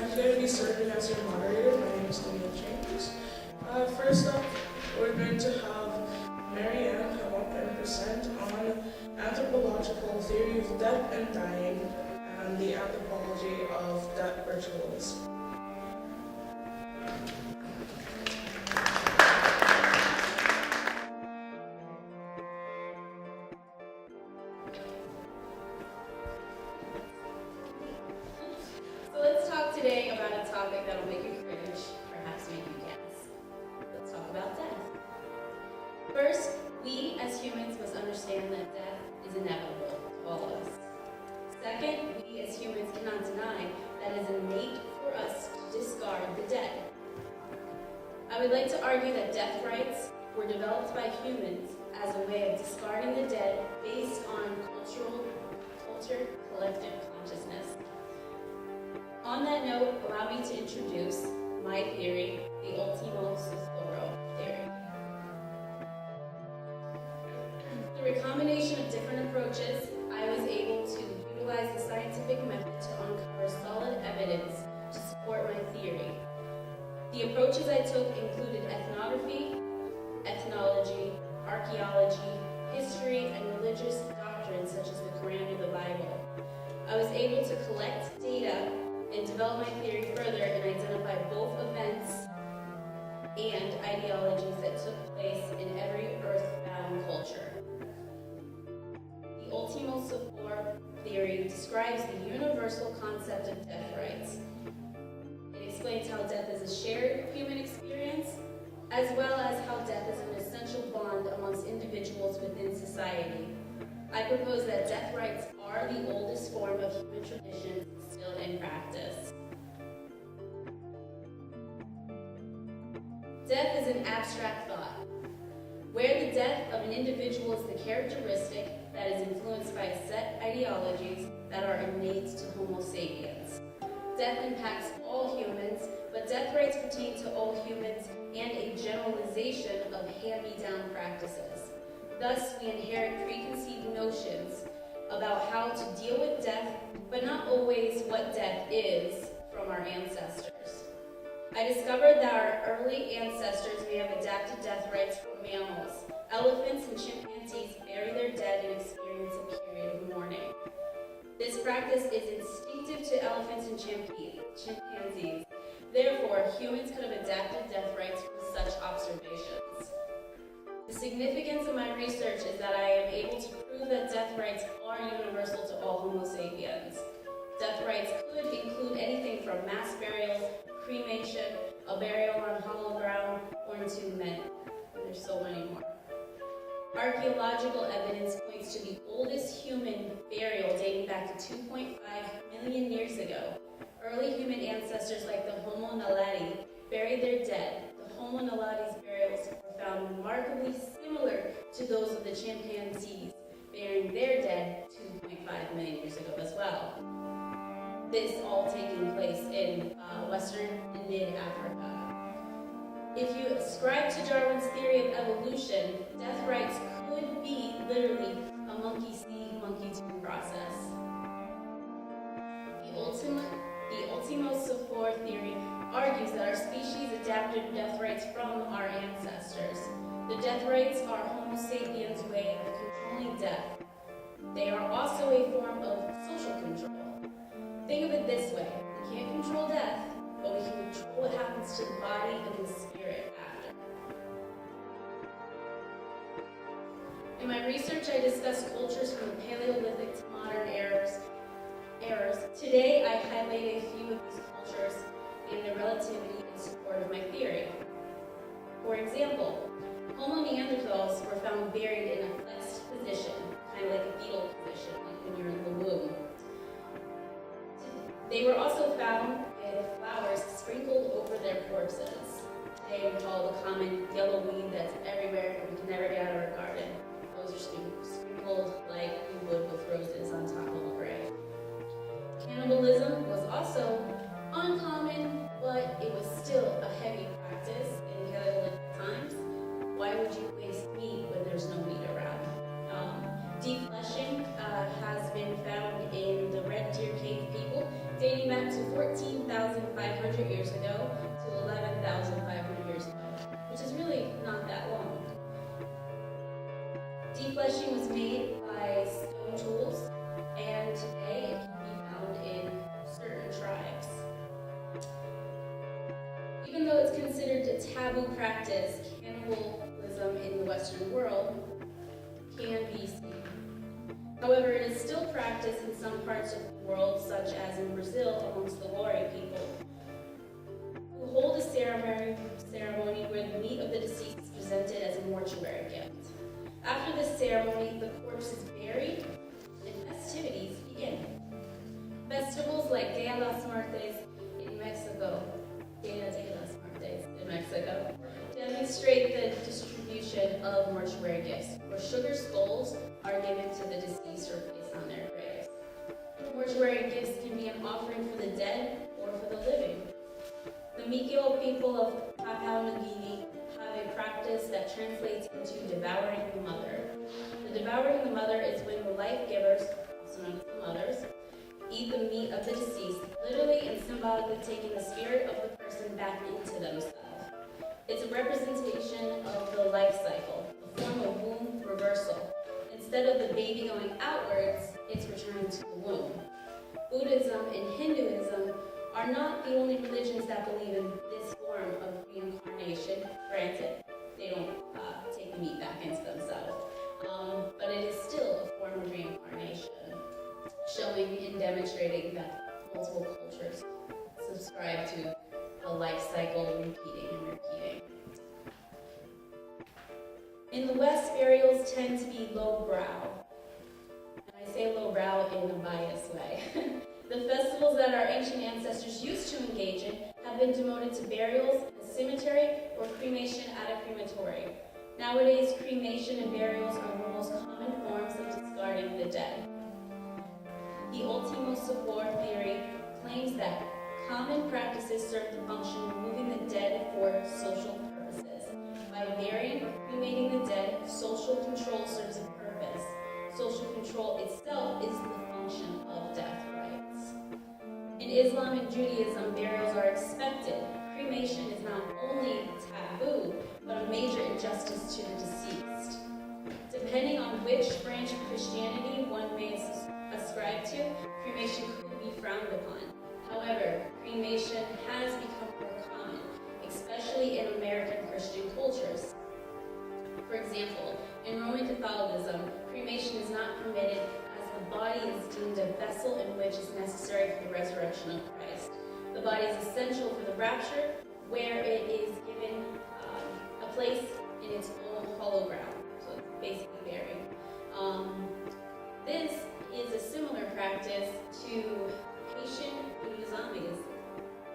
I'm going to be serving as your moderator. My name is Chambers. First up, we're going to have MarieAnn come up and present on anthropological theory of death and dying and the anthropology of death rituals. So let's talk today about a topic that will make you cringe, perhaps make you gasp. Let's talk about death. First, we as humans must understand that death is inevitable to all of us. Second, we as humans cannot deny that it is innate for us to discard the dead. I would like to argue that death rites were developed by humans as a way of discarding the dead based on culture, collective consciousness. On that note, allow me to introduce my theory, the Ultimo-Sopor Theory. Through a combination of different approaches, I was able to utilize the scientific method to uncover solid evidence to support my theory. The approaches I took included ethnography, ethnology, archaeology, history, and religious doctrines such as the Quran and the Bible. I was able to collect data and develop my theory further and identify both events and ideologies that took place in every earth-bound culture. The Ultimo-Sopor Theory describes the universal concept of death rites. It explains how death is a shared human experience, as well as how death is an essential bond amongst individuals within society. I propose that death rites are the oldest form of human tradition still in practice. Death is an abstract thought, where the death of an individual is the characteristic that is influenced by set ideologies that are innate to Homo sapiens. Death impacts all humans, but death rites pertain to all humans and a generalization of hand-me-down practices. Thus, we inherit preconceived notions about how to deal with death, but not always what death is, from our ancestors. I discovered that our early ancestors may have adapted death rites from mammals. Elephants and chimpanzees bury their dead and experience a period of mourning. This practice is instinctive to elephants and chimpanzees. Therefore, humans could have adapted death rites from such observations. The significance of my research is that I am able to prove that death rites are universal to all Homo sapiens. Death rites could include anything from mass burials, cremation, a burial on hollow ground, or entombment. There's so many more. Archaeological evidence points to the oldest human burial dating back to 2.5 million years ago. Early human ancestors like the Homo naledi buried their dead. The Homo naledi's burials were found remarkably similar to those of the chimpanzees, burying their dead 2.5 million years ago as well. This all taking place in Western and mid-Africa. If you ascribe to Darwin's theory of evolution, death rites could be literally a monkey see, monkey do process. The Ultimo-Sopor Theory argues that our species adapted death rites from our ancestors. The death rites are Homo sapiens' way of controlling death. They are also a form of social control. Think of it this way: we can't control death, but we can control what happens to the body and the spirit after. In my research, I discussed cultures from the Paleolithic to modern eras. Today, I highlight a few of these cultures and their relativity in support of my theory. For example, Homo neanderthals were found buried in a flexed position, kind of like a fetal position, like when you're in the womb. They were also found with flowers sprinkled over their corpses. Today we call the common yellow weed that's everywhere and we can never get out of our garden. Those are sprinkled like you would with roses on top of a grave. Cannibalism was also uncommon, but it was still a heavy practice in Paleolithic times. Why would you waste meat when there's no meat around? Defleshing has been found in the Red Deer Cave people dating back to 14,500 though it's considered a taboo practice, cannibalism in the Western world can be seen. However, it is still practiced in some parts of the world, such as in Brazil amongst the Maori people, who hold a ceremony where the meat of the deceased is presented as a mortuary gift. After this ceremony, the corpse is buried and festivities begin. Festivals like Dia de las Muertes in Mexico demonstrate the distribution of mortuary gifts, where sugar skulls are given to the deceased or placed on their graves. Mortuary gifts can be an offering for the dead or for the living. The Mikio people of Papua New Guinea have a practice that translates into devouring the mother. The devouring the mother is when the life givers, also known as the mothers, eat the meat of the deceased, literally and symbolically taking the spirit of the person back into themselves. It's a representation of the life cycle, a form of womb reversal. Instead of the baby going outwards, it's returned to the womb. Buddhism and Hinduism are not the only religions that believe in this form of reincarnation. Granted, they don't take the meat back into themselves, but it is still a form of reincarnation, showing and demonstrating that multiple cultures subscribe to a life cycle repeating and repeating. In the West, burials tend to be lowbrow. And I say lowbrow in a biased way. The festivals that our ancient ancestors used to engage in have been devoted to burials in a cemetery or cremation at a crematory. Nowadays, cremation and burials are the most common forms of discarding the dead. The Ultimo-Sopor Theory claims that common practices serve the function of removing the dead for social purposes. By burying or cremating the dead, social control serves a purpose. Social control itself is the function of death rites. In Islam and Judaism, burials are expected. Cremation is not only taboo, but a major injustice to the deceased. Depending on which branch of Christianity one may ascribe to, cremation could be frowned upon. However, cremation has become more common, especially in American Christian cultures. For example, in Roman Catholicism, cremation is not permitted as the body is deemed a vessel in which is necessary for the resurrection of Christ. The body is essential for the rapture, where it is given a place in its own hollow ground, so it's basically buried. This is a similar practice to Haitian Buddhism.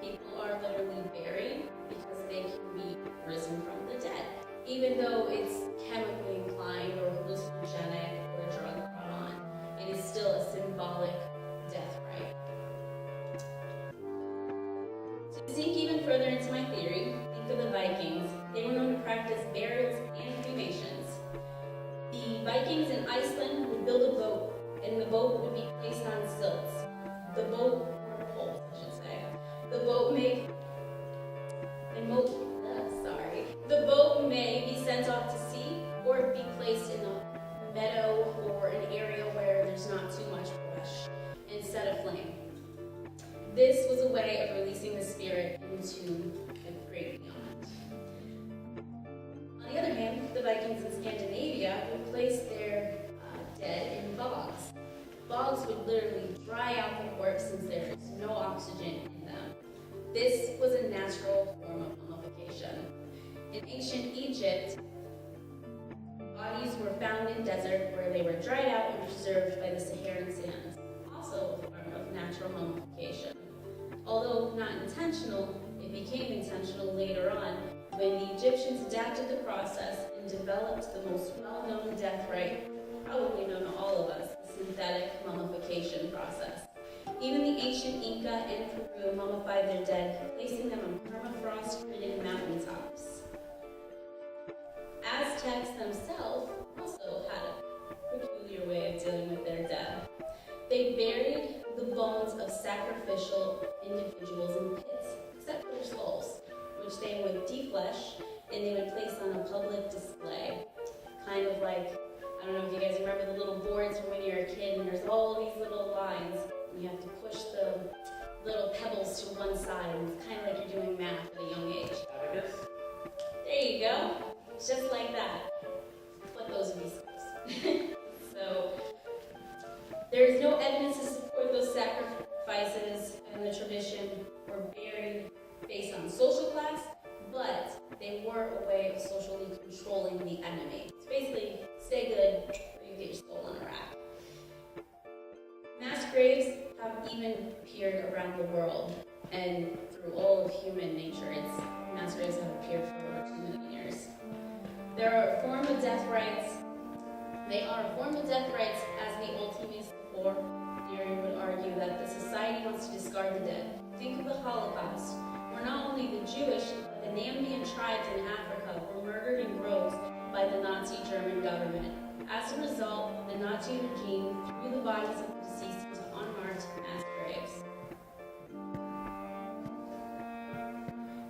People are literally buried because they can be risen from the dead, even though it's chemically inclined or hallucinogenic or drug brought on. It is still a symbolic death rite. To sink even further into my theory, think of the Vikings. They were known to practice burials and cremations. The Vikings in Iceland would build a boat, and the boat would be placed on stilts. The boat, or poles, I should say. The boat may be sent off to sea or be placed in a meadow or an area where there's not too much brush and set aflame. This was a way of releasing the spirit into the great beyond. On the other hand, the Vikings in Scandinavia would place their dead in bogs. Bogs would literally dry out the corpse since there is no oxygen in them. This was a natural form of mummification. In ancient Egypt, bodies were found in desert where they were dried out and preserved by the Saharan sands, also a form of natural mummification. Although not intentional, it became intentional later on when the Egyptians adapted the process and developed the most well-known death rite, probably known to all of us, the synthetic mummification process. Even the ancient Inca and Peru mummified their dead, placing them on permafrost-ridden mountaintops. Aztecs themselves also had a peculiar way of dealing with their dead. They buried the bones of sacrificial individuals in pits, except for their skulls, which they would deflesh and they would place on a public display. Kind of like, I don't know if you guys remember the little boards from when you were a kid, and there's all these little lines, and you have to push the little pebbles to one side, and it's kind of like you're doing math at a young age. Abacus? There you go. Just like that. But those would be schools. So, there is no evidence to support those sacrifices, and the tradition were buried based on social class, but they were a way of socially controlling the enemy. It's basically, stay good, or you get your soul on a rack. Mass graves have even appeared around the world, and through all of human nature, mass graves have appeared for over 2 million years. They are a form of death rights as the Ultimo-Sopor Theory would argue that the society wants to discard the dead. Think of the Holocaust, where not only the Jewish, but the Nambian tribes in Africa were murdered in groves by the Nazi German government. As a result, the Nazi regime threw the bodies of the deceased into unmarked mass graves.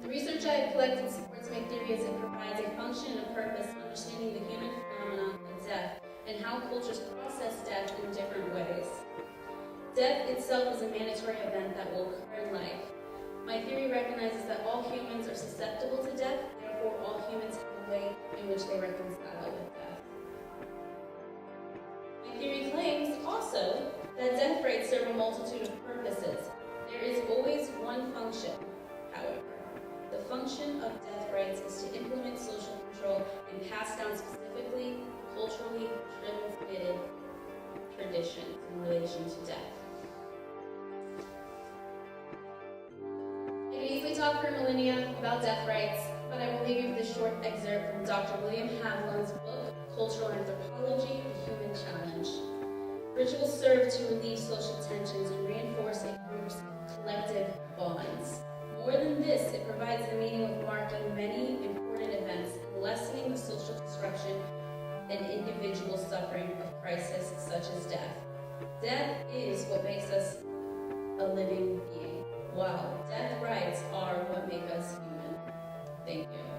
The research I have collected supports my theory as it provides a function and a purpose in understanding the human phenomenon of death and how cultures process death in different ways. Death itself is a mandatory event that will occur in life. My theory recognizes that all humans are susceptible to death, therefore all humans have a way in which they reconcile with death. My theory claims also that death rights serve a multitude of purposes. There is always one function, however. The function of death rights is to implement social control and pass down specifically culturally transmitted traditions in relation to death. I could easily talk for millennia about death rights, but I will leave you with a short excerpt from Dr. William Haviland's book, Cultural Anthropology, The Human Challenge. Rituals serve to relieve social tensions and reinforce a group's collective bonds. More than this, it provides the meaning of marking many important events and lessening the social disruption and individual suffering of crisis such as death. Death is what makes us a living being, while death rights are what make us human. Thank you.